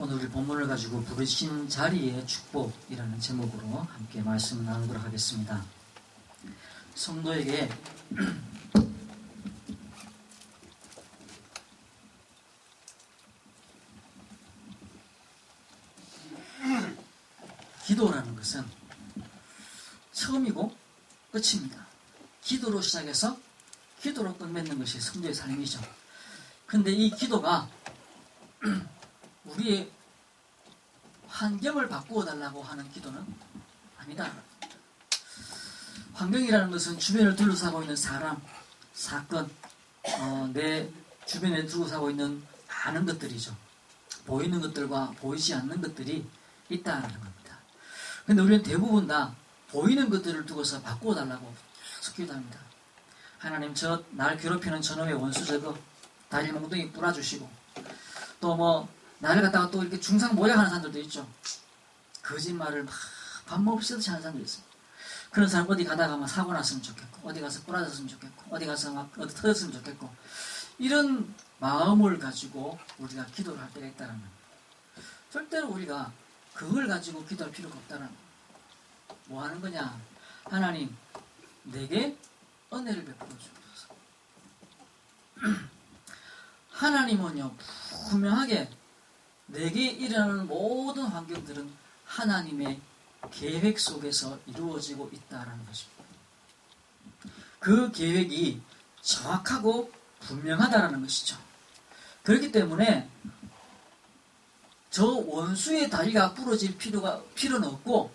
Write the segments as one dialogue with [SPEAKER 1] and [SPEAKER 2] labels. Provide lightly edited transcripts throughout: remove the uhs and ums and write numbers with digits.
[SPEAKER 1] 오늘 우리 본문을 가지고 부르신 자리의 축복이라는 제목으로 함께 말씀 나누도록 하겠습니다. 성도에게 기도라는 것은 처음이고 끝입니다. 기도로 시작해서 기도로 끝맺는 것이 성도의 삶이죠. 근데 이 기도가 우리의 환경을 바꾸어 달라고 하는 기도는 아니다. 환경이라는 것은 주변을 둘러싸고 있는 사람, 사건, 내 주변에 둘러싸고 있는 많은 것들이죠. 보이는 것들과 보이지 않는 것들이 있다는 겁니다. 근데 우리는 대부분 다 보이는 것들을 두고서 바꾸어 달라고 계속 기도합니다. 하나님, 날 괴롭히는 저놈의 원수 저거 다리 몽둥이 뿌려주시고, 또 나를 갖다가 또 이렇게 중상 모략하는 사람들도 있죠. 거짓말을 막 밥 먹으시듯이 하는 사람도 있어요. 그런 사람 어디 가다가 막 사고 났으면 좋겠고, 어디 가서 부러졌으면 좋겠고, 어디 가서 막 어디 터졌으면 좋겠고, 이런 마음을 가지고 우리가 기도를 할 때가 있다는 겁니다. 절대로 우리가 그걸 가지고 기도할 필요가 없다는 겁니다. 뭐 하는 거냐? 하나님, 내게 은혜를 베풀어 주옵소서. 하나님은요, 분명하게 내게 일어나는 모든 환경들은 하나님의 계획 속에서 이루어지고 있다는 것입니다. 그 계획이 정확하고 분명하다는 것이죠. 그렇기 때문에 저 원수의 다리가 부러질 필요는 없고,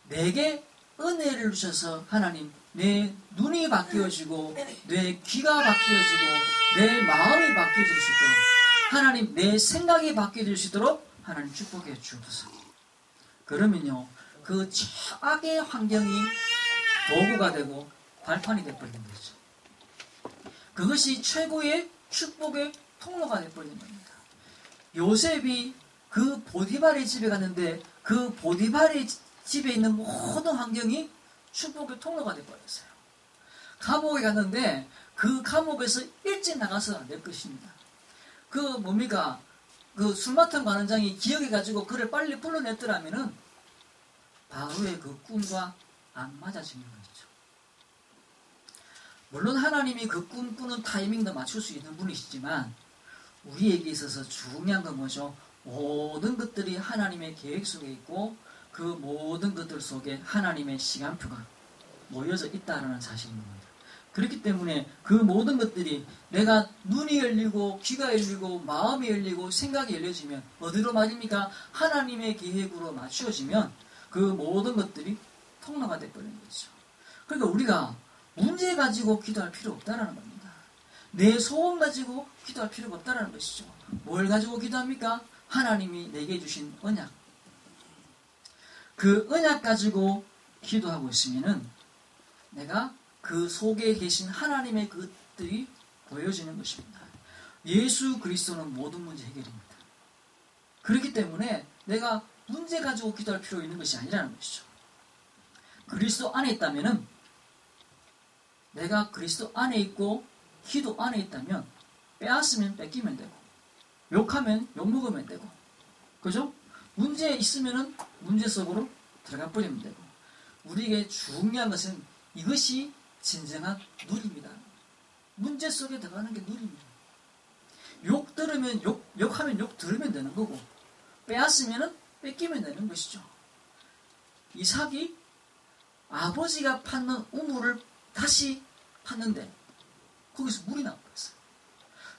[SPEAKER 1] 내게 은혜를 주셔서 하나님, 내 눈이 바뀌어지고 내 귀가 바뀌어지고 내 마음이 바뀌어질 수 있도록, 하나님, 내 생각이 바뀌어질 수 있도록 하나님 축복해 주옵소서. 그러면요, 그 최악의 환경이 도구가 되고 발판이 되어버리는 거죠. 그것이 최고의 축복의 통로가 되어버리는 겁니다. 요셉이 그 보디발의 집에 갔는데 그 보디발의 집에 있는 모든 환경이 축복의 통로가 되어버렸어요. 감옥에 갔는데 그 감옥에서 일찍 나가서 안 될 것입니다. 그 술 맡은 관원장이 기억해가지고 그를 빨리 불러냈더라면은 바로의 그 꿈과 안 맞아지는 거죠. 물론 하나님이 그 꿈 꾸는 타이밍도 맞출 수 있는 분이시지만, 우리에게 있어서 중요한 건 뭐죠? 모든 것들이 하나님의 계획 속에 있고, 그 모든 것들 속에 하나님의 시간표가 모여져 있다는 사실인 겁니다. 그렇기 때문에 그 모든 것들이 내가 눈이 열리고 귀가 열리고 마음이 열리고 생각이 열려지면 어디로 맞습니까? 하나님의 계획으로 맞추어지면 그 모든 것들이 통로가 되어버리는 거죠. 그러니까 우리가 문제 가지고 기도할 필요 없다는 겁니다. 내 소원 가지고 기도할 필요가 없다는 것이죠. 뭘 가지고 기도합니까? 하나님이 내게 주신 언약. 그 언약 가지고 기도하고 있으면은 내가 그 속에 계신 하나님의 것들이 보여지는 것입니다. 예수 그리스도는 모든 문제 해결입니다. 그렇기 때문에 내가 문제 가지고 기도할 필요 있는 것이 아니라는 것이죠. 그리스도 안에 있다면은, 내가 그리스도 안에 있고 기도 안에 있다면 빼앗으면 뺏기면 되고, 욕하면 욕먹으면 되고, 그죠? 문제 있으면은 문제 속으로 들어가 버리면 되고, 우리에게 중요한 것은 이것이 진정한 누립니다. 문제 속에 들어가는 게 누립니다. 욕 들으면 욕하면 욕 들으면 되는 거고, 빼앗으면 뺏기면 되는 것이죠. 이삭이 아버지가 팠는 우물을 다시 팠는데 거기서 물이 나와버렸어요.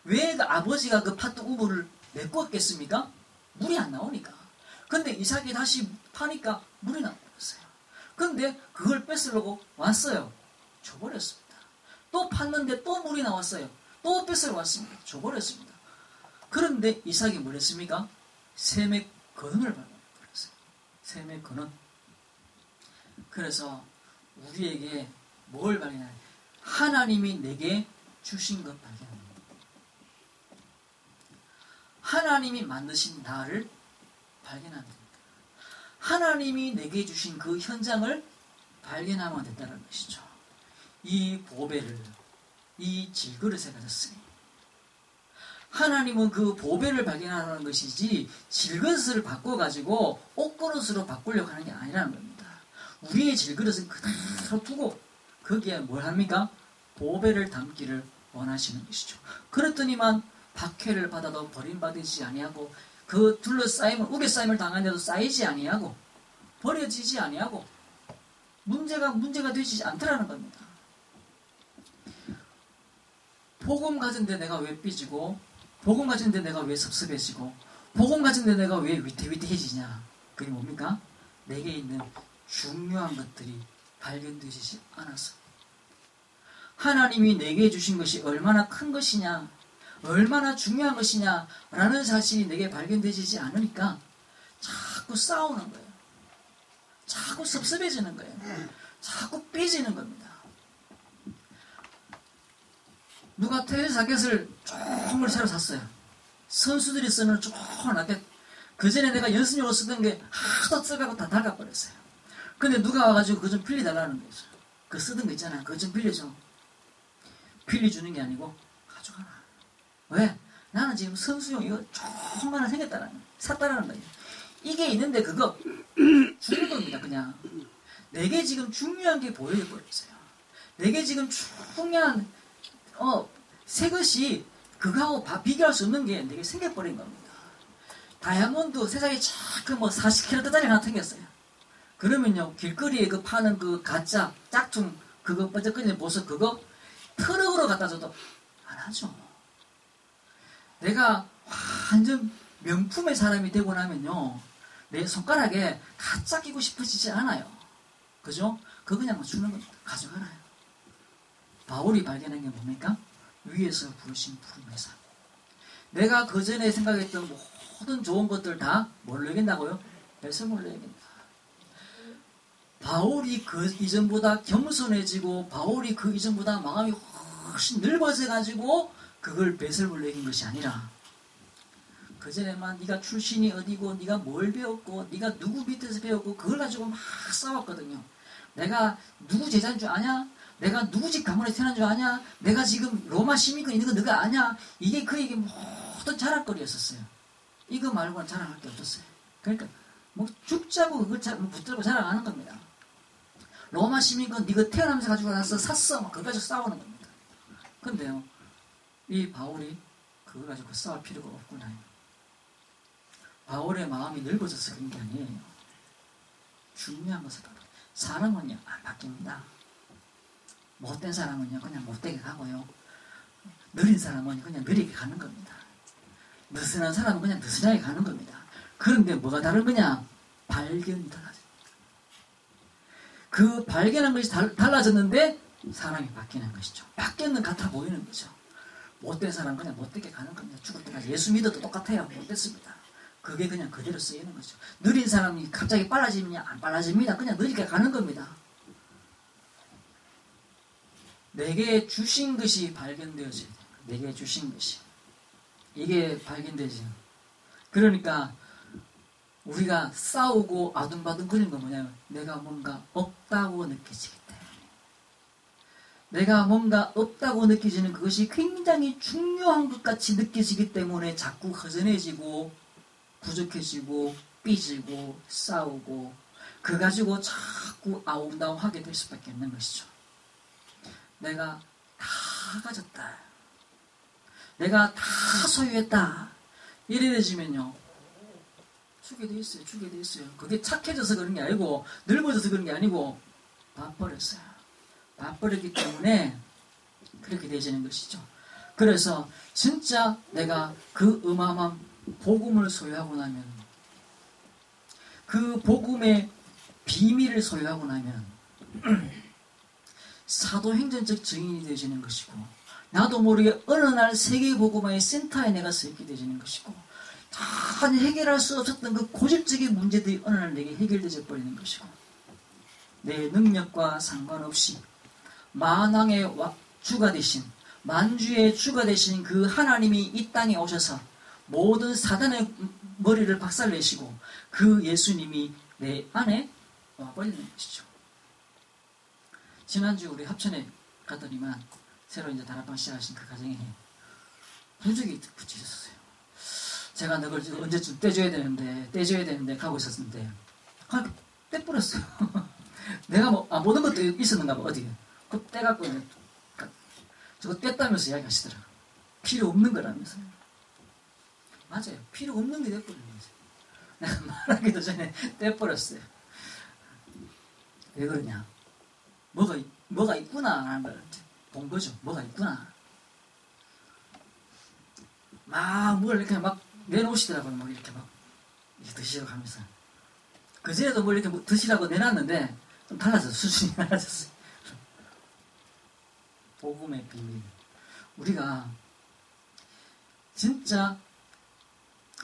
[SPEAKER 1] 왜 아버지가 그 팠던 우물을 메꿨겠습니까? 물이 안 나오니까. 근데 이삭이 다시 파니까 물이 나와버렸어요. 근데 그걸 뺏으려고 왔어요. 줘버렸습니다. 또 팠는데 또 물이 나왔어요. 또 뺏으러 왔습니다. 줘버렸습니다. 그런데 이삭이 뭘 했습니까? 셈의 근원을 발견했어요. 셈의 근원. 그래서 우리에게 뭘 발견하냐? 하나님이 내게 주신 것 발견합니다. 하나님이 만드신 나를 발견하면 됩니다. 하나님이 내게 주신 그 현장을 발견하면 된다는 것이죠. 이 보배를 이 질그릇에 가졌으니 하나님은 그 보배를 발견하는 것이지 질그릇을 바꿔가지고 옷그릇으로 바꾸려고 하는 게 아니라는 겁니다. 우리의 질그릇은 그대로 두고 거기에 뭘 합니까? 보배를 담기를 원하시는 것이죠. 그랬더니만 박해를 받아도 버림받지 아니하고 그 둘러싸임을 우겨싸임을 당하는데도 쌓이지 아니하고 버려지지 아니하고 문제가 되지 않더라는 겁니다. 복음 가진데 내가 왜 삐지고 복음 가진데 내가 왜 섭섭해지고 복음 가진데 내가 왜 위태위태해지냐? 그게 뭡니까? 내게 있는 중요한 것들이 발견되지 않아서 하나님이 내게 주신 것이 얼마나 큰 것이냐 얼마나 중요한 것이냐라는 사실이 내게 발견되지 않으니까 자꾸 싸우는 거예요. 자꾸 섭섭해지는 거예요. 자꾸 삐지는 겁니다. 누가 테니스 라켓을 좋은 걸 새로 샀어요. 선수들이 쓰는 좋은 라켓. 그 전에 내가 연습용으로 쓰던 게 하도 써가고 다 낡아버렸어요. 근데 누가 와가지고 그거 좀 빌려달라는 거죠. 그 쓰던 거 있잖아요. 그거 좀 빌려줘. 빌려주는 게 아니고 가져가라. 왜? 나는 지금 선수용 이거 좋은 거 하나 샀다라는 거예요. 이게 있는데 그거 주는 겁니다. 그냥. 내게 지금 중요한 게 보여버렸어요. 내게 지금 중요한 새 것이 그거하고 비교할 수 없는 게 내게 생겨버린 겁니다. 다이아몬드 세상에 자꾸 40kg짜리 하나 생겼어요. 그러면요 길거리에 그 파는 그 가짜 짝퉁 그거 번쩍거리는 보석 그거 트럭으로 갖다 줘도 안 하죠. 내가 완전 명품의 사람이 되고 나면요 내 손가락에 가짜 끼고 싶어지지 않아요. 그죠? 그거 그냥 주는 겁니다. 가져가라요. 바울이 발견한 게 뭡니까? 위에서 부르신 부름에서 내가 그 전에 생각했던 모든 좋은 것들 다 뭘로 이긴다고요? 배설물로 이긴다. 바울이 그 이전보다 겸손해지고 바울이 그 이전보다 마음이 훨씬 넓어져가지고 그걸 배설물로 이긴 것이 아니라 그전에만 네가 출신이 어디고 네가 뭘 배웠고 네가 누구 밑에서 배웠고 그걸 가지고 막 싸웠거든요. 내가 누구 제자인 줄 아냐? 내가 누구 집 가문에 태어난 줄 아냐? 내가 지금 로마 시민권 있는 거 너가 아냐? 이게 그에게 모든 자랑거리였었어요. 이거 말고는 자랑할 게 없었어요. 그러니까 뭐 죽자고 그걸 붙들고 자랑하는 겁니다. 로마 시민권 네가 태어나면서 가지고 나서 샀어. 막 그거 가지고 싸우는 겁니다. 근데요. 이 바울이 그걸 가지고 싸울 필요가 없구나. 바울의 마음이 넓어져서 그런 게 아니에요. 중요한 것을 사람은요 안 바뀝니다. 못된 사람은요 그냥 못되게 가고요. 느린 사람은 그냥 느리게 가는 겁니다. 느슨한 사람은 그냥 느슨하게 가는 겁니다. 그런데 뭐가 다른 거냐? 발견이 달라집니다. 그 발견한 것이 달라졌는데 사람이 바뀌는 것이죠. 바뀌는 같아 보이는 거죠. 못된 사람은 그냥 못되게 가는 겁니다. 죽을 때까지 예수 믿어도 똑같아요. 못됐습니다. 그게 그냥 그대로 쓰이는 거죠. 느린 사람이 갑자기 빨라지느냐? 안 빨라집니다. 그냥 느리게 가는 겁니다. 내게 주신 것이 발견되어져야 돼요. 내게 주신 것이. 이게 발견되죠. 그러니까 우리가 싸우고 아둥바둥 거리는 건 뭐냐면 내가 뭔가 없다고 느껴지기 때문에. 내가 뭔가 없다고 느껴지는 그것이 굉장히 중요한 것 같이 느껴지기 때문에 자꾸 허전해지고 부족해지고 삐지고 싸우고 그 가지고 자꾸 아웅다웅하게 될 수밖에 없는 것이죠. 내가 다 가졌다. 내가 다 소유했다. 이래지면요. 주게 돼 있어요. 주게 돼 있어요. 그게 착해져서 그런 게 아니고 늙어져서 그런 게 아니고 다 버렸어요. 다 버렸기 때문에 그렇게 되지는 것이죠. 그래서 진짜 내가 그 어마어마한 복음을 소유하고 나면 그 복음의 비밀을 소유하고 나면 사도행전적 증인이 되어지는 것이고 나도 모르게 어느 날 세계복음화의 센터에 내가 서 있게 되어지는 것이고 다 해결할 수 없었던 그 고집적인 문제들이 어느 날 내게 해결되어 버리는 것이고 내 능력과 상관없이 만왕의 주가 되신 만주의 주가 되신 그 하나님이 이 땅에 오셔서 모든 사단의 머리를 박살내시고 그 예수님이 내 안에 와버리는 것이죠. 지난주 우리 합천에 가더니만 새로 이제 다락방 시작하신 그 가정에 도둑이 붙이셨어요. 제가 너를 언제쯤 떼줘야 되는데 가고 있었는데 떼버렸어요. 내가 모든 것도 있었는가 봐. 어디 그 떼갖고 저거 뗐다면서 이야기하시더라고요. 필요 없는 거라면서요. 맞아요. 필요 없는 게 돼버린 거죠. 내가 말하기도 전에 떼버렸어요. 왜 그러냐? 뭐가 있구나 하는 걸 본 거죠. 뭐가 있구나. 막 뭘 이렇게 막 내놓으시더라고요. 막 이렇게 드시라고 하면서. 그전에도 뭘 이렇게 드시라고 내놨는데 좀 달라졌어요. 수준이 달라졌어요. 복음의 비밀. 우리가 진짜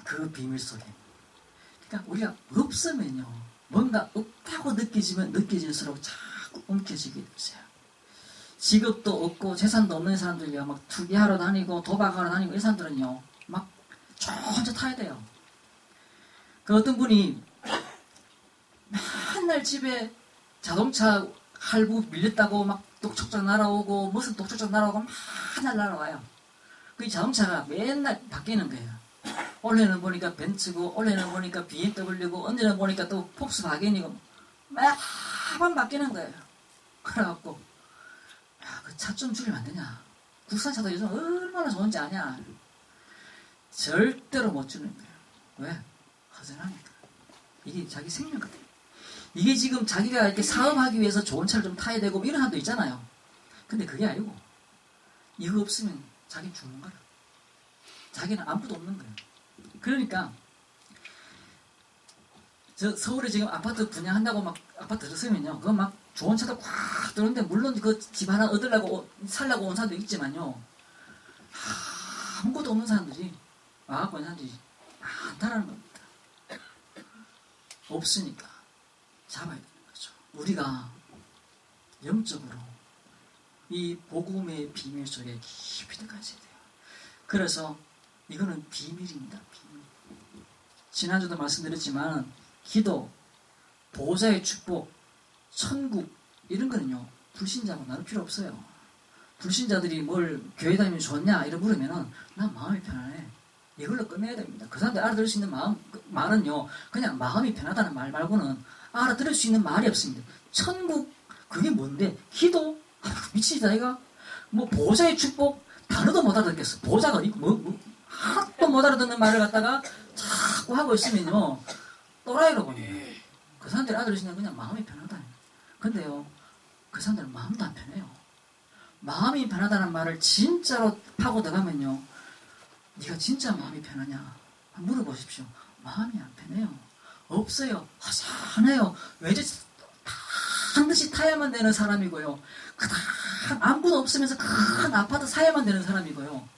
[SPEAKER 1] 그 비밀 속에, 그러니까 우리가 없으면요, 뭔가 없다고 느껴질수록 자꾸 움켜쥐게 되세요. 직업도 없고 재산도 없는 사람들이 막 투기하러 다니고 도박하러 다니고 이 사람들은요, 막 혼자 타야 돼요. 그 어떤 분이 맨날 집에 자동차 할부 밀렸다고 막 독촉장 날아오고 무슨 독촉장 날아오고 맨날 날아와요. 그 자동차가 맨날 바뀌는 거예요. 올해는 보니까 벤츠고 올해는 보니까 BMW고 언제는 보니까 또 폭스바겐이고 매번 바뀌는 거예요. 그래갖고 그 차 좀 줄이면 안 되냐. 국산차도 요즘 얼마나 좋은지 아냐. 절대로 못 주는 거예요. 왜? 허전하니까. 이게 자기 생명거든요. 이게 지금 자기가 이렇게 사업하기 위해서 좋은 차를 좀 타야 되고 이런 사람도 있잖아요. 근데 그게 아니고 이거 없으면 자기는 죽는 거예요. 자기는 아무것도 없는 거예요. 그러니까 저 서울에 지금 아파트 분양한다고 막 아파트 들었으면요, 그거 막 좋은 차도 꽉 들었는데 물론 그 집 하나 얻으려고 살려고 온 사람도 있지만요, 아무것도 없는 사람들이 와갖고 있는 사람들이 많다는 겁니다. 없으니까 잡아야 되는 거죠. 우리가 영적으로 이 복음의 비밀 속에 깊이 들어가셔야 돼요. 그래서 이거는 비밀입니다. 비밀. 지난주도 말씀드렸지만 기도, 보호자의 축복, 천국 이런 거는요, 불신자하고 나눌 필요 없어요. 불신자들이 뭘 교회 다니면 좋냐 이런 물으면은 난 마음이 편안해. 이걸로 끝내야 됩니다. 그 사람들 알아들을 수 있는 말은요, 그냥 마음이 편하다는 말 말고는 알아들을 수 있는 말이 없습니다. 천국, 그게 뭔데? 기도? 미치다 이가? 뭐 보호자의 축복? 단어도 못 알아듣겠어. 보호자가 하나도 못 알아듣는 말을 갖다가 자꾸 하고 있으면요, 또라이로 보내요. 그 사람들이 알아들을 수 있는 그냥 마음이 편하다. 근데요, 그 사람들은 마음도 안 편해요. 마음이 편하다는 말을 진짜로 파고 들어가면요, 네가 진짜 마음이 편하냐? 한번 물어보십시오. 마음이 안 편해요. 없어요. 허전해요. 외제 반드시 타야만 되는 사람이고요. 아무것도 없으면서 큰 아파트 사야만 되는 사람이고요.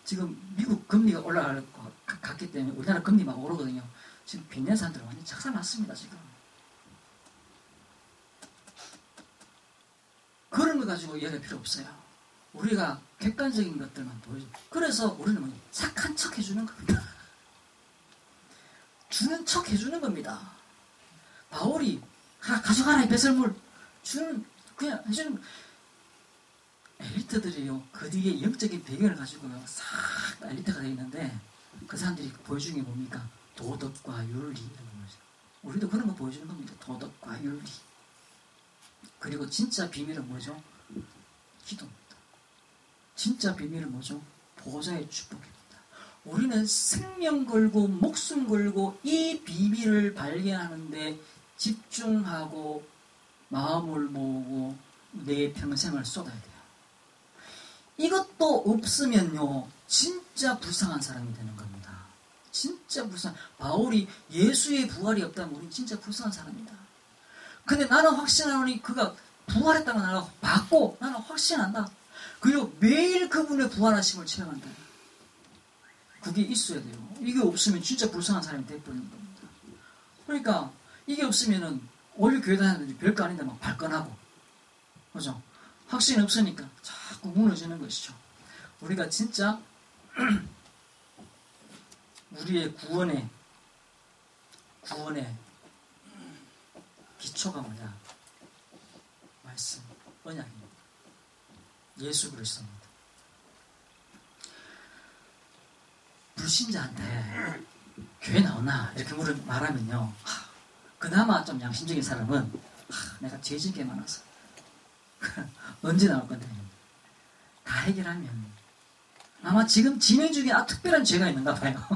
[SPEAKER 1] 지금 미국 금리가 올라갔기 때문에 우리나라 금리 막 오르거든요. 지금 빚낸 사람들은 완전 착살 났습니다. 지금. 그런 거 가지고 얘기할 필요 없어요. 우리가 객관적인 것들만 보여줘. 그래서 우리는 뭐냐? 착한 척 해주는 겁니다. 주는 척 해주는 겁니다. 바울이 가져가라 이 배설물 그냥 해주는. 엘리트들이요, 그 뒤에 영적인 배경을 가지고요, 싹 다 엘리트가 되어 있는데 그 사람들이 보여주는 게 뭡니까? 도덕과 윤리 이런 거죠. 우리도 그런 거 보여주는 겁니다. 도덕과 윤리. 그리고 진짜 비밀은 뭐죠? 기도입니다. 진짜 비밀은 뭐죠? 보호자의 축복입니다. 우리는 생명 걸고 목숨 걸고 이 비밀을 발견하는데 집중하고 마음을 모으고 내 평생을 쏟아야 돼요. 이것도 없으면요, 진짜 불쌍한 사람이 되는 겁니다. 진짜 바울이 예수의 부활이 없다면 우린 진짜 불쌍한 사람이다. 근데 나는 확신하노니 그가 부활했다고 나는 받고 나는 확신한다. 그리고 매일 그분의 부활하심을 체험한다. 그게 있어야 돼요. 이게 없으면 진짜 불쌍한 사람이 되어버리는 겁니다. 그러니까 이게 없으면은 오히려 교회 다니는데 별거 아닌데 막 발끈하고, 그죠? 확신이 없으니까 자꾸 무너지는 것이죠. 우리가 진짜 우리의 구원의 기초가 뭐냐? 말씀, 언약입니다. 예수 그리스도입니다. 불신자한테 교회 나오나 이렇게 말하면요, 그나마 좀 양심적인 사람은 내가 죄 지은 게 많아서 언제 나올 건데 다 해결하면 아마 지금 진행 중에 특별한 죄가 있는가 봐요.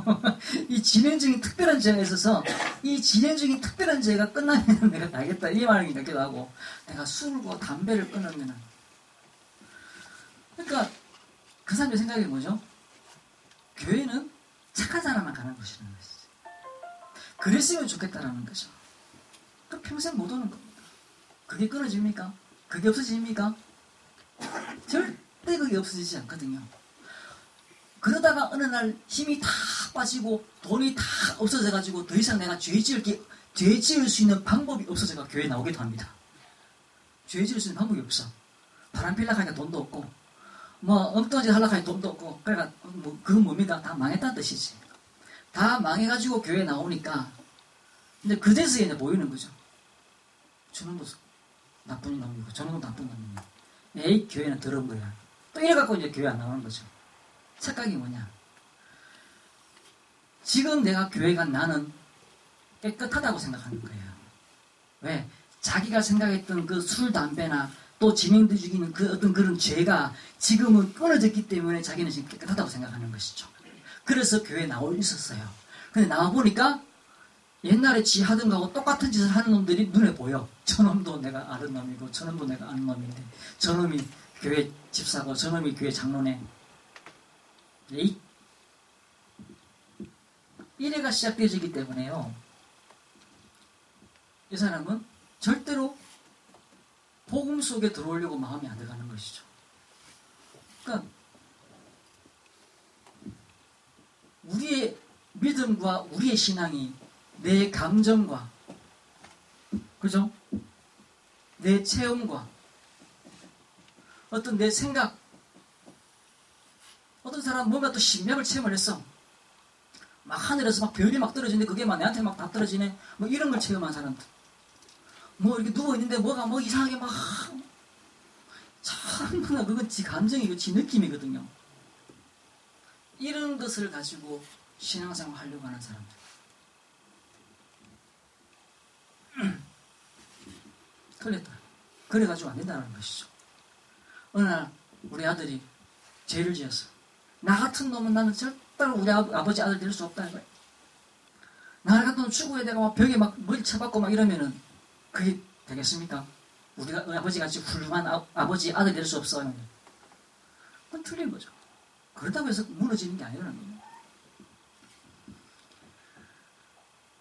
[SPEAKER 1] 이 진행 중인 특별한 죄가 있어서 이 진행 중인 특별한 죄가 끝나면 내가 나겠다 이 말이 같기도 하고, 내가 술과 담배를 끊으면, 그러니까 그 사람의 생각이 뭐죠? 교회는 착한 사람만 가는 곳이라는 것이죠. 그랬으면 좋겠다라는 거죠. 그 평생 못 오는 겁니다. 그게 끊어집니까? 그게 없어집니까? 절대 그게 없어지지 않거든요. 그러다가 어느 날 힘이 다 빠지고 돈이 다 없어져가지고 더 이상 내가 죄 지을 수 있는 방법이 없어져가 교회에 나오기도 합니다. 죄 지을 수 있는 방법이 없어. 바람 필라고 하니까 돈도 없고, 뭐 엉뚱한 짓 하려고 하니까 돈도 없고, 그러니까 그건 뭡니까? 다 망했다는 뜻이지. 다 망해가지고 교회에 나오니까 근데 그제서야 이제 보이는 거죠. 저놈도 나쁜 놈이고 저놈도 나쁜 놈이고, 에이 교회는 더러운 거야. 또 이래갖고 이제 교회 안 나오는 거죠. 착각이 뭐냐? 지금 내가 교회 간 나는 깨끗하다고 생각하는 거예요. 왜? 자기가 생각했던 그 술, 담배나 또 진행돼 죽이는 그 어떤 그런 죄가 지금은 끊어졌기 때문에 자기는 지금 깨끗하다고 생각하는 것이죠. 그래서 교회에 나올 있었어요. 근데 나와보니까 옛날에 지 하던 거하고 똑같은 짓을 하는 놈들이 눈에 보여. 저놈도 내가 아는 놈이고 저놈도 내가 아는 놈인데, 저놈이 교회 집사고 저놈이 교회 장로네. 이래가 시작되어지기 때문에요, 이 사람은 절대로 복음 속에 들어오려고 마음이 안 들어가는 것이죠. 그러니까 우리의 믿음과 우리의 신앙이 내 감정과, 그죠? 내 체험과 어떤 내 생각, 어떤 사람은 뭔가 또 신비함을 체험을 했어. 막 하늘에서 막 별이 막 떨어지는데 그게 막 내한테 막 다 떨어지네. 뭐 이런 걸 체험한 사람들. 뭐 이렇게 누워있는데 뭐가 뭐 이상하게 막, 전부 그건 지 감정이고 지 느낌이거든요. 이런 것을 가지고 신앙생활 하려고 하는 사람들. 틀렸다. 그래가지고 안 된다는 것이죠. 어느 날 우리 아들이 죄를 지었어. 나 같은 놈은 나는 절대로 우리 아버지 아들 될 수 없다 이거야. 나 같은 놈 죽어야 내가 막 벽에 막 머리 쳐박고 막 이러면은 그게 되겠습니까? 우리가 아버지 같이 훌륭한 아버지 아들 될 수 없어. 그건 틀린 거죠. 그렇다고 해서 무너지는 게 아니라는 거예요.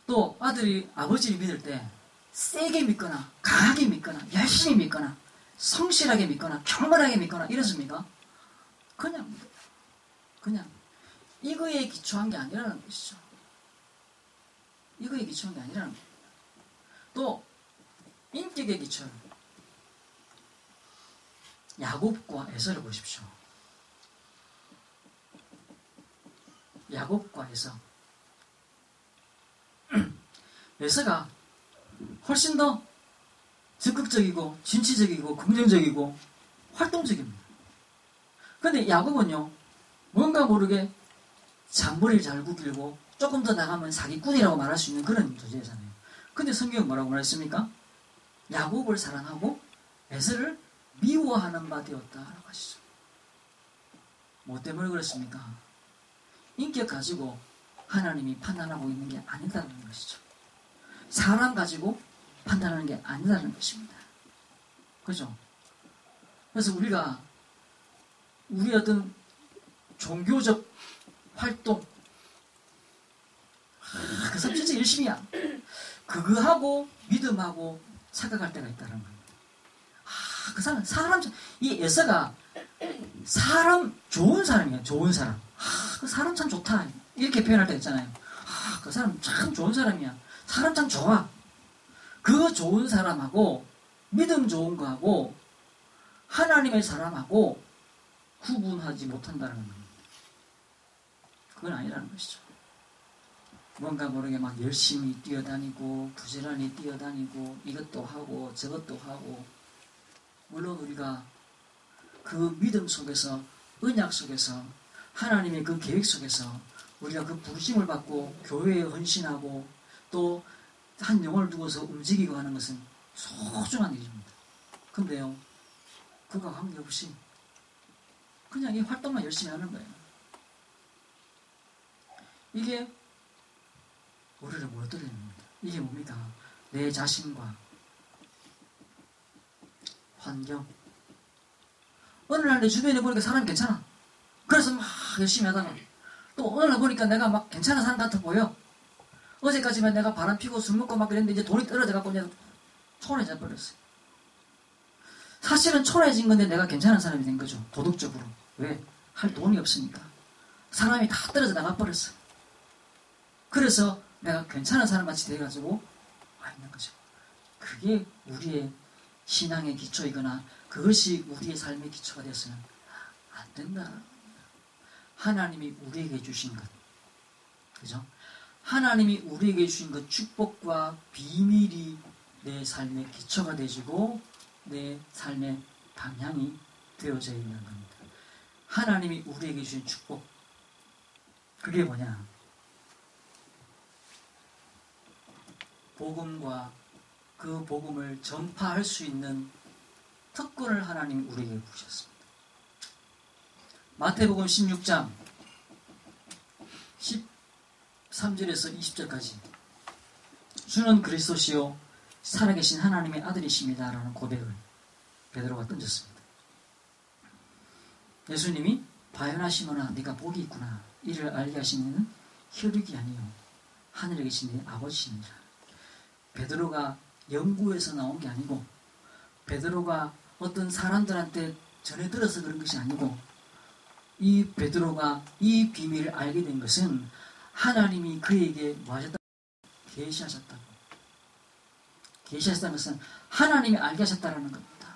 [SPEAKER 1] 또 아들이 아버지를 믿을 때 세게 믿거나 강하게 믿거나 열심히 믿거나 성실하게 믿거나 경건하게 믿거나 이렇습니까? 그냥 이거에 기초한 게 아니라는 것이죠. 이거에 기초한 게 아니라는 거예요. 또 인격에 기초한 야곱과 에서를 보십시오. 야곱과 에서. 에서가 훨씬 더 적극적이고 진취적이고 긍정적이고 활동적입니다. 그런데 야곱은요, 뭔가 모르게 잔머리를 잘 굽히고 조금 더 나가면 사기꾼이라고 말할 수 있는 그런 존재잖아요. 근데 성경은 뭐라고 말했습니까? 야곱을 사랑하고 에서를 미워하는 바 되었다라고 하시죠. 뭐 때문에 그렇습니까? 인격 가지고 하나님이 판단하고 있는 게 아니다라는 것이죠. 사람 가지고 판단하는 게 아니다라는 것입니다. 그죠? 그래서 우리가 우리 어떤 종교적 활동, 그 사람 진짜 열심히야. 그거하고 믿음하고 착각할 때가 있다는 거예요. 그 사람, 이 에서가 사람, 좋은 사람이에요. 좋은 사람. 그 사람 참 좋다. 이렇게 표현할 때 있잖아요. 그 사람 참 좋은 사람이야. 사람 참 좋아. 그 좋은 사람하고 믿음 좋은 거하고 하나님의 사람하고 구분하지 못한다는 겁니다. 그건 아니라는 것이죠. 뭔가 모르게 막 열심히 뛰어다니고 부지런히 뛰어다니고 이것도 하고 저것도 하고, 물론 우리가 그 믿음 속에서, 언약 속에서, 하나님의 그 계획 속에서 우리가 그 부르심을 받고 교회에 헌신하고 또 한 영혼을 두고서 움직이고 하는 것은 소중한 일입니다. 근데요, 그거 관계없이 그냥 이 활동만 열심히 하는 거예요. 이게 우리를 무너뜨리는 겁니다. 이게 뭡니까? 내 자신과 환경. 어느 날 내 주변에 보니까 사람이 괜찮아. 그래서 막 열심히 하다가 또 어느 날 보니까 내가 막 괜찮은 사람 같아 보여. 어제까지만 내가 바람 피고 술 먹고 막 그랬는데 이제 돈이 떨어져갖고 이제 초라해져 버렸어요. 사실은 초라해진 건데 내가 괜찮은 사람이 된 거죠. 도덕적으로. 왜? 할 돈이 없으니까. 사람이 다 떨어져 나가버렸어. 그래서 내가 괜찮은 사람같이 돼가지고 와 있는 거죠. 그게 우리의 신앙의 기초이거나 그것이 우리의 삶의 기초가 되었으면 안 된다. 하나님이 우리에게 주신 것. 그죠? 하나님이 우리에게 주신 그 축복과 비밀이 내 삶의 기초가 되어지고 내 삶의 방향이 되어져 있는 겁니다. 하나님이 우리에게 주신 축복. 그게 뭐냐? 복음과 그 복음을 전파할 수 있는 특권을 하나님이 우리에게 주셨습니다. 마태복음 16장 13절에서 20절까지 주는 그리스도시요 살아계신 하나님의 아들이십니다 라는 고백을 베드로가 던졌습니다. 예수님이 바요나시모나 네가 복이 있구나. 이를 알게 하신 이는 혈육이 아니요 하늘에 계신 네 아버지시니라. 베드로가 영구에서 나온 게 아니고 베드로가 어떤 사람들한테 전해 들어서 그런 것이 아니고 이 베드로가 이 비밀을 알게 된 것은 하나님이 그에게 뭐 하셨다? 계시하셨다고. 계시하셨다는 것은 하나님이 알게 하셨다는 겁니다.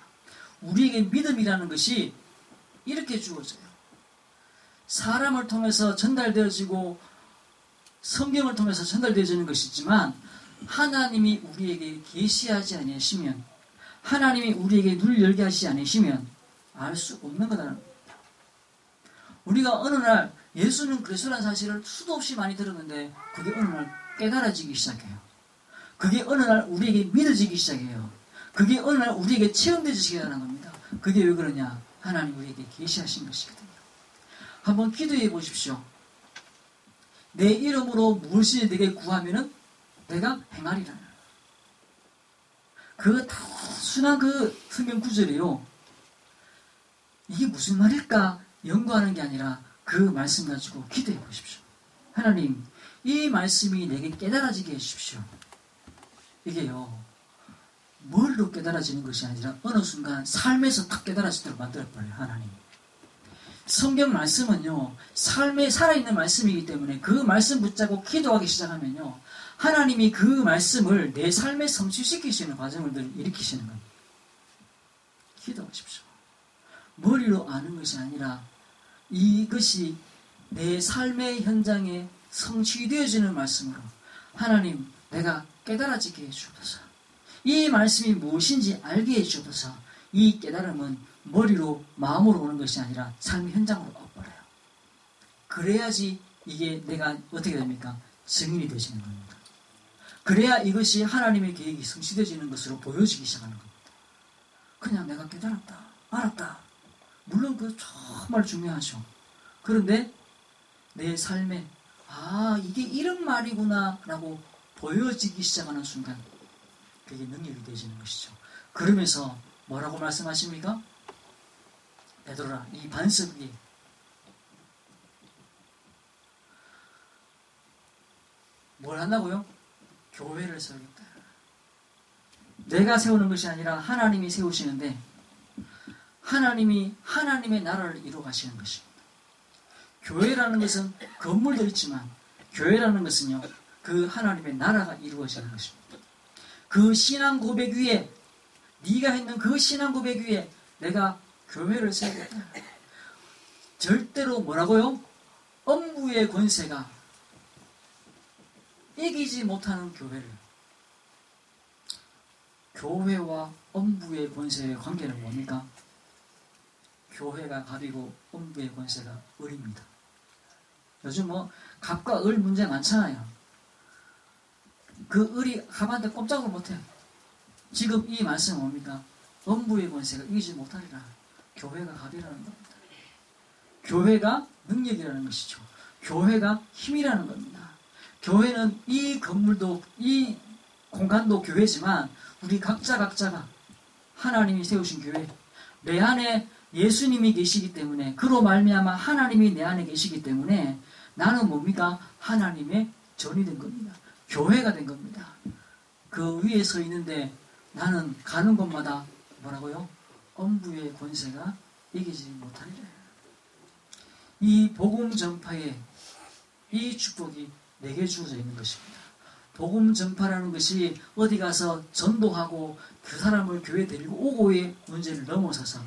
[SPEAKER 1] 우리에게 믿음이라는 것이 이렇게 주어져요. 사람을 통해서 전달되어지고 성경을 통해서 전달되어지는 것이지만 하나님이 우리에게 계시하지 않으시면 하나님이 우리에게 눈을 열게 하시지 않으시면 알 수 없는 거라는 겁니다. 우리가 어느 날 예수는 그리스도라는 사실을 수도 없이 많이 들었는데 그게 어느 날 깨달아지기 시작해요. 그게 어느 날 우리에게 믿어지기 시작해요. 그게 어느 날 우리에게 체험되기 시작하는 겁니다. 그게 왜 그러냐? 하나님 우리에게 계시하신 것이거든요. 한번 기도해 보십시오. 내 이름으로 무엇이 내게 구하면은 내가 행하리라. 그 단순한 그 성경 구절이요. 이게 무슨 말일까 연구하는 게 아니라 그 말씀 가지고 기도해 보십시오. 하나님, 이 말씀이 내게 깨달아지게 해주십시오. 이게요, 머리로 깨달아지는 것이 아니라 어느 순간 삶에서 탁 깨달아지도록 만들어버려요, 하나님. 성경 말씀은요, 삶에 살아있는 말씀이기 때문에 그 말씀 붙잡고 기도하기 시작하면요, 하나님이 그 말씀을 내 삶에 성취시키시는 과정을 일으키시는 겁니다. 기도하십시오. 머리로 아는 것이 아니라 이것이 내 삶의 현장에 성취되어지는 말씀으로 하나님, 내가 깨달아지게 해주옵소서. 이 말씀이 무엇인지 알게 해주옵소서. 이 깨달음은 머리로 마음으로 오는 것이 아니라 삶의 현장으로 와버려요. 그래야지 이게 내가 어떻게 됩니까? 증인이 되시는 겁니다. 그래야 이것이 하나님의 계획이 성취되어지는 것으로 보여지기 시작하는 겁니다. 그냥 내가 깨달았다, 알았다. 물론 그거 정말 중요하죠. 그런데 내 삶에 이게 이런 말이구나 라고 보여지기 시작하는 순간 그게 능력이 되어지는 것이죠. 그러면서 뭐라고 말씀하십니까? 베드로라, 이 반석이 뭘 한다고요? 교회를 세우겠다. 내가 세우는 것이 아니라 하나님이 세우시는데 하나님이 하나님의 나라를 이루어 가시는 것입니다. 교회라는 것은 건물도 있지만 교회라는 것은요, 그 하나님의 나라가 이루어지는 것입니다. 그 신앙 고백 위에, 네가 했는 그 신앙 고백 위에 내가 교회를 세우겠다. 절대로 뭐라고요? 엄부의 권세가 이기지 못하는 교회를. 교회와 엄부의 권세의 관계는 뭡니까? 교회가 갑이고 엄부의 권세가 을입니다. 요즘 뭐 갑과 을 문제 많잖아요. 그 을이 갑한테 꼼짝을 못해요. 지금 이 말씀은 뭡니까? 음부의 권세가 이기지 못하리라. 교회가 갑이라는 겁니다. 교회가 능력이라는 것이죠. 교회가 힘이라는 겁니다. 교회는 이 건물도 이 공간도 교회지만 우리 각자가 하나님이 세우신 교회, 내 안에 예수님이 계시기 때문에, 그로 말미암아 하나님이 내 안에 계시기 때문에 나는 뭡니까? 하나님의 전이 된 겁니다. 교회가 된 겁니다. 그 위에 서 있는데 나는 가는 곳마다 뭐라고요? 음부의 권세가 이기지 못하리라. 이 복음 전파에 이 축복이 내게 주어져 있는 것입니다. 복음 전파라는 것이 어디 가서 전도하고 그 사람을 교회에 데리고 오고의 문제를 넘어서서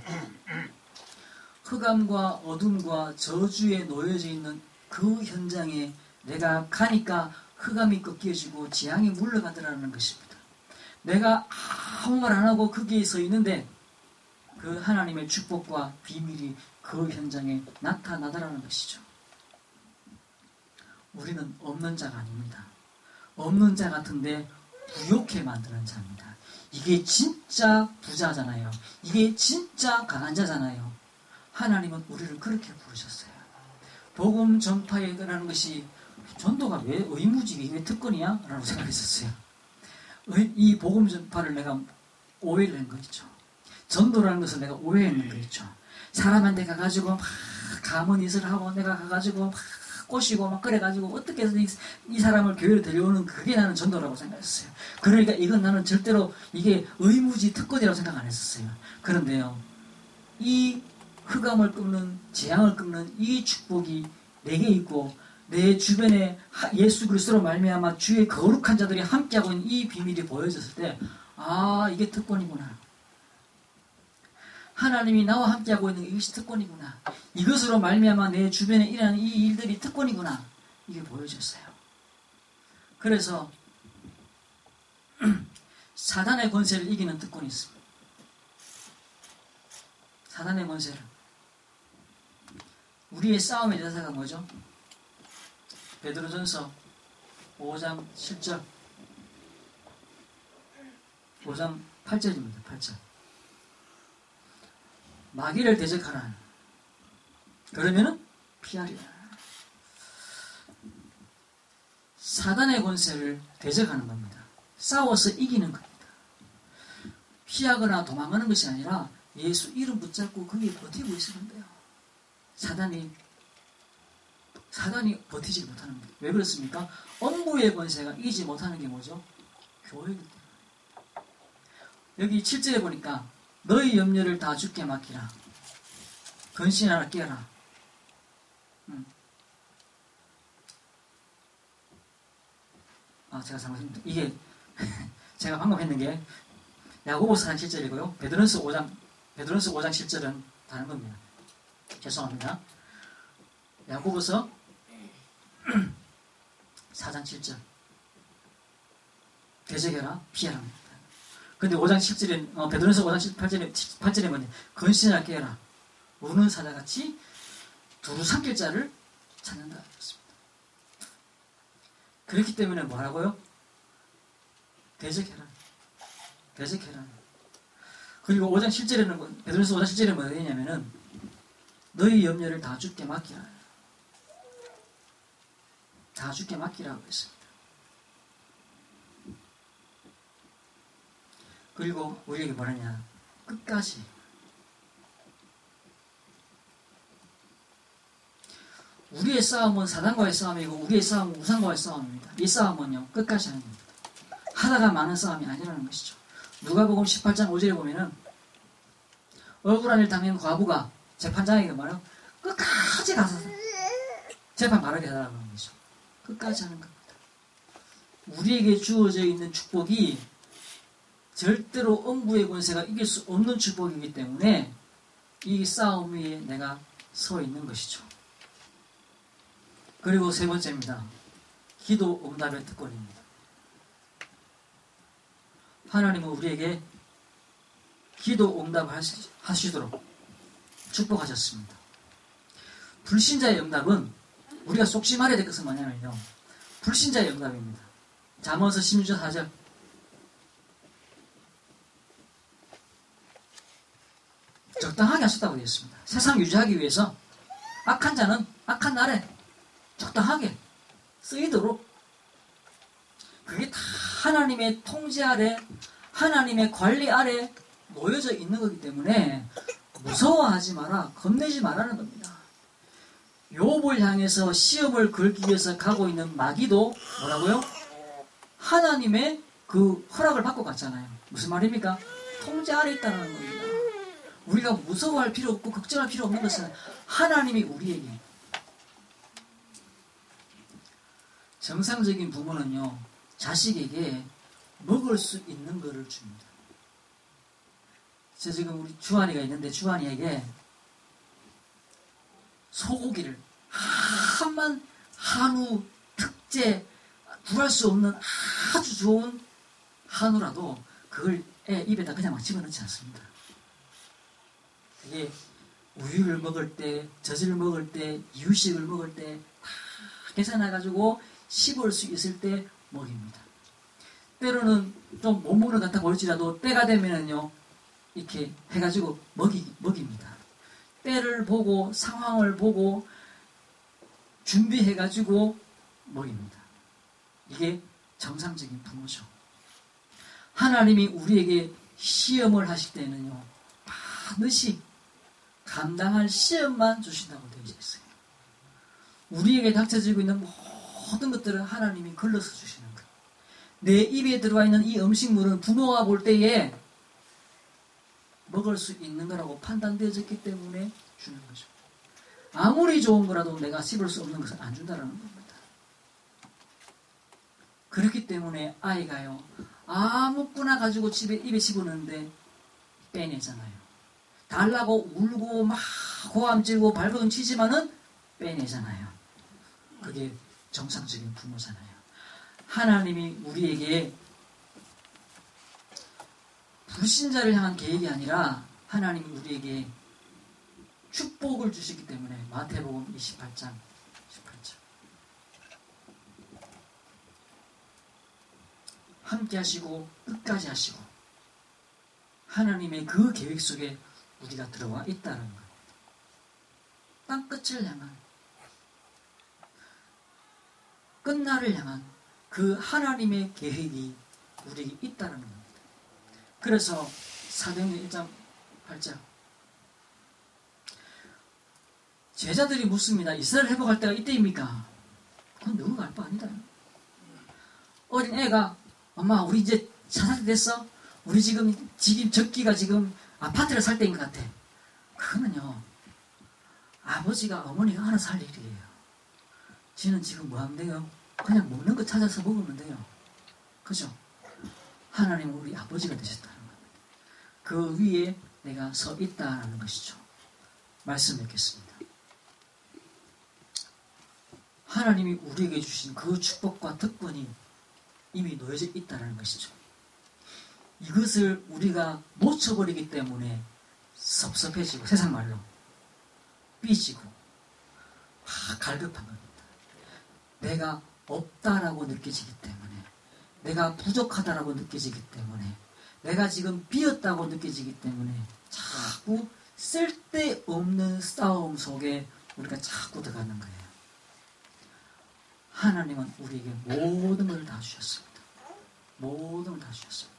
[SPEAKER 1] 흑암과 어둠과 저주에 놓여져 있는 그 현장에 내가 가니까 흑암이 꺾여지고 재앙이 물러가더라는 것입니다. 내가 아무 말 안 하고 거기에 서 있는데 그 하나님의 축복과 비밀이 그 현장에 나타나더라는 것이죠. 우리는 없는 자가 아닙니다. 없는 자 같은데 부욕해 만드는 자입니다. 이게 진짜 부자잖아요. 이게 진짜 강한 자잖아요. 하나님은 우리를 그렇게 부르셨어요. 복음 전파라는 것이 전도가 왜 의무지, 왜 특권이야? 라고 생각했었어요. 이 복음 전파를 내가 오해를 한 거죠. 전도라는 것을 내가 오해했는 거죠. 사람한테 가가지고 막 가문이슬 하고 내가 가가지고 막 꼬시고 막 그래가지고 어떻게 해서 이 사람을 교회로 데려오는 그게 나는 전도라고 생각했어요. 그러니까 이건 나는 절대로 이게 의무지 특권이라고 생각 안 했었어요. 그런데요, 이 흑암을 꺾는, 재앙을 꺾는 이 축복이 내게 있고 내 주변에 예수 그리스도로 말미암아 주의 거룩한 자들이 함께하고 있는 이 비밀이 보여졌을 때, 아, 이게 특권이구나. 하나님이 나와 함께하고 있는 이것이 특권이구나. 이것으로 말미암아 내 주변에 일어나는 이 일들이 특권이구나. 이게 보여졌어요. 그래서 사단의 권세를 이기는 특권이 있습니다. 사단의 권세를. 우리의 싸움의 대사가 뭐죠? 베드로전서 5장 7절 5장 8절입니다. 8절. 마귀를 대적하라. 그러면은 피하리라. 사단의 권세를 대적하는 겁니다. 싸워서 이기는 겁니다. 피하거나 도망가는 것이 아니라 예수 이름 붙잡고 거기에 버티고 있으면 돼요. 사단이 버티지 못하는 겁니다. 왜 그렇습니까? 음부의 권세가 이기지 못하는 게 뭐죠? 교회이기 때문에. 여기 7절에 보니까 너희 염려를 다 주께 맡기라. 근신하라 깨어라. 제가 잘못했습니다. 이게 제가 방금 했는 게 야고보서 4장 7절이고요. 베드로서 5장 7절은 다른 겁니다. 죄송합니다. 야고보서 4장 7절 대적해라 피하라. 근데 5장 10절에 베드로서 5장 8절에 뭐냐? 근신하라 깨어라. 우는 사자같이 두루 삼킬 자를 찾는다. 그렇기 때문에 뭐라고요? 대적해라. 그리고 5장 7절에는 베드로서 5장 7절에 뭐가 되냐면은 너희 염려를 다 주께 맡기라. 다 주께 맡기라고 했습니다. 그리고 우리에게 뭐라냐? 끝까지. 우리의 싸움은 사단과의 싸움이고 우리의 싸움은 우상과의 싸움입니다. 이 싸움은요, 끝까지 하는 겁니다. 하다가 많은 싸움이 아니라는 것이죠. 누가복음 18장 5절에 보면은 억울한 일 당한 과부가 재판장에게 말하고 끝까지 가서 재판 바르게 하라고 하는 거죠. 끝까지 하는 겁니다. 우리에게 주어져 있는 축복이 절대로 음부의 권세가 이길 수 없는 축복이기 때문에 이 싸움 위에 내가 서 있는 것이죠. 그리고 세 번째입니다. 기도 응답의 특권입니다. 하나님은 우리에게 기도 응답을 하시도록 축복하셨습니다. 불신자의 응답은 우리가 속지 말아야 될 것은 뭐냐면요. 불신자의 응답입니다. 잠언서 16절 4절. 적당하게 하셨다고 되어 있습니다. 세상 유지하기 위해서 악한 자는 악한 날에 적당하게 쓰이도록, 그게 다 하나님의 통제 아래, 하나님의 관리 아래 놓여져 있는 거기 때문에 무서워하지 마라, 겁내지 말라는 겁니다. 욥을 향해서 시험을 걸기 위해서 가고 있는 마귀도 뭐라고요? 하나님의 그 허락을 받고 갔잖아요. 무슨 말입니까? 통제 아래 있다는 겁니다. 우리가 무서워할 필요 없고 걱정할 필요 없는 것은 하나님이 우리에게, 정상적인 부모는요, 자식에게 먹을 수 있는 것을 줍니다. 저 지금 우리 주한이가 있는데 주한이에게 소고기를 한만 한우 특제 구할 수 없는 아주 좋은 한우라도 그걸 애 입에다 그냥 막 집어넣지 않습니다. 이게 우유를 먹을 때, 젖을 먹을 때, 이유식을 먹을 때 다 계산해가지고 씹을 수 있을 때 먹입니다. 때로는 좀 못 먹는 것 같아 보일지라도 때가 되면은요, 이렇게 해가지고 먹입니다. 때를 보고 상황을 보고 준비해가지고 먹입니다. 이게 정상적인 부모죠. 하나님이 우리에게 시험을 하실 때는요, 반드시 감당할 시험만 주신다고 되어 있어요. 우리에게 닥쳐지고 있는 모든 것들은 하나님이 걸러서 주시는 거예요. 내 입에 들어와 있는 이 음식물은 부모가 볼 때에 먹을 수 있는 거라고 판단되어졌기 때문에 주는 거죠. 아무리 좋은 거라도 내가 씹을 수 없는 것은 안 준다는 겁니다. 그렇기 때문에 아이가요, 아무거나 가지고 입에 집어넣는데 빼내잖아요. 달라고 울고 막 고함 지르고 발버둥 치지만은 빼내잖아요. 그게 정상적인 부모잖아요. 하나님이 우리에게 불신자를 향한 계획이 아니라 하나님이 우리에게 축복을 주시기 때문에 마태복음 28장 18절 함께 하시고 끝까지 하시고 하나님의 그 계획 속에 우리가 들어와 있다는 겁니다. 땅끝을 향한, 끝날을 향한 그 하나님의 계획이 우리에게 있다는 겁니다. 그래서 사도행전 1장 8절 제자들이 묻습니다. 이스라엘 회복할 때가 이때입니까? 그건 누구가 알 바 아니다. 어린 애가 엄마 우리 이제 자살 됐어? 우리 지금 적기가 지금 아파트를 살 때인 것 같아. 그거는요, 아버지가 어머니가 알아서 할 일이에요. 지는 지금 뭐 하면 돼요? 그냥 먹는 거 찾아서 먹으면 돼요. 그죠? 하나님은 우리 아버지가 되셨다는 겁니다. 그 위에 내가 서 있다는 것이죠. 말씀 맺겠습니다. 하나님이 우리에게 주신 그 축복과 특권이 이미 놓여져 있다는 것이죠. 이것을 우리가 놓쳐버리기 때문에 섭섭해지고, 세상 말로 삐지고 갈급한 겁니다. 내가 없다라고 느껴지기 때문에, 내가 부족하다라고 느껴지기 때문에, 내가 지금 비었다고 느껴지기 때문에 자꾸 쓸데없는 싸움 속에 우리가 자꾸 들어가는 거예요. 하나님은 우리에게 모든 걸 다 주셨습니다. 모든 걸 다 주셨습니다.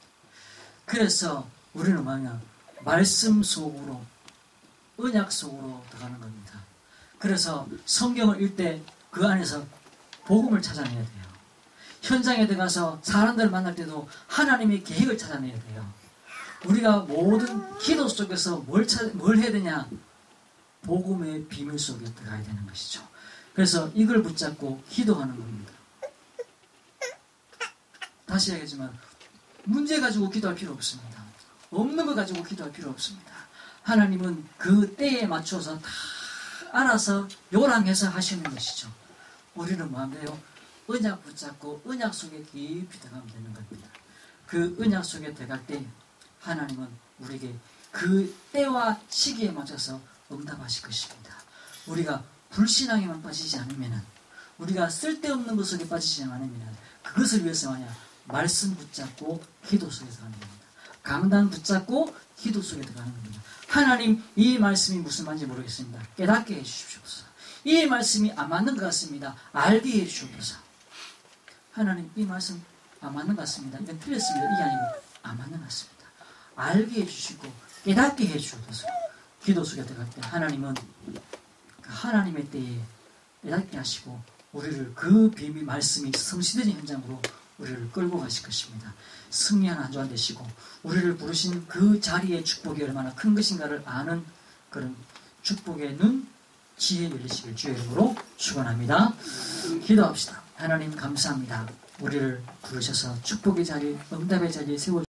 [SPEAKER 1] 그래서 우리는 뭐냐? 말씀 속으로, 언약 속으로 들어가는 겁니다. 그래서 성경을 읽을 때 그 안에서 복음을 찾아내야 돼요. 현장에 들어가서 사람들을 만날 때도 하나님의 계획을 찾아내야 돼요. 우리가 모든 기도 속에서 뭘 해야 되냐? 복음의 비밀 속에 들어가야 되는 것이죠. 그래서 이걸 붙잡고 기도하는 겁니다. 다시 얘기하지만 문제 가지고 기도할 필요 없습니다. 없는 거 가지고 기도할 필요 없습니다. 하나님은 그 때에 맞춰서 다 알아서 요랑해서 하시는 것이죠. 우리는 뭐 하면 돼요? 언약 붙잡고 언약 속에 깊이 들어가면 되는 겁니다. 그 언약 속에 들어갈 때 하나님은 우리에게 그 때와 시기에 맞춰서 응답하실 것입니다. 우리가 불신앙에만 빠지지 않으면 우리가 쓸데없는 것 속에 빠지지 않으면 그것을 위해서 뭐냐? 말씀 붙잡고 기도 속에 들어가는 겁니다. 강단 붙잡고 기도 속에 들어가는 겁니다. 하나님, 이 말씀이 무슨 말인지 모르겠습니다. 깨닫게 해주십시옵소서. 이 말씀이 안 맞는 것 같습니다. 알게 해주옵소서. 하나님, 이 말씀 안 맞는 것 같습니다. 이건 틀렸습니다. 이게 아니고 안 맞는 것 같습니다. 알게 해주시고 깨닫게 해주옵소서. 기도 속에 들어갈 때 하나님은 하나님의 때에 깨닫게 하시고 우리를 그 비밀 말씀이 성취되는 현장으로 우리를 끌고 가실 것입니다. 승리한 한 주간 되시고 우리를 부르신 그 자리의 축복이 얼마나 큰 것인가를 아는 그런 축복의 눈, 지혜 열리시길 주의 이름으로 축원합니다. 기도합시다. 하나님 감사합니다. 우리를 부르셔서 축복의 자리, 응답의 자리에 세워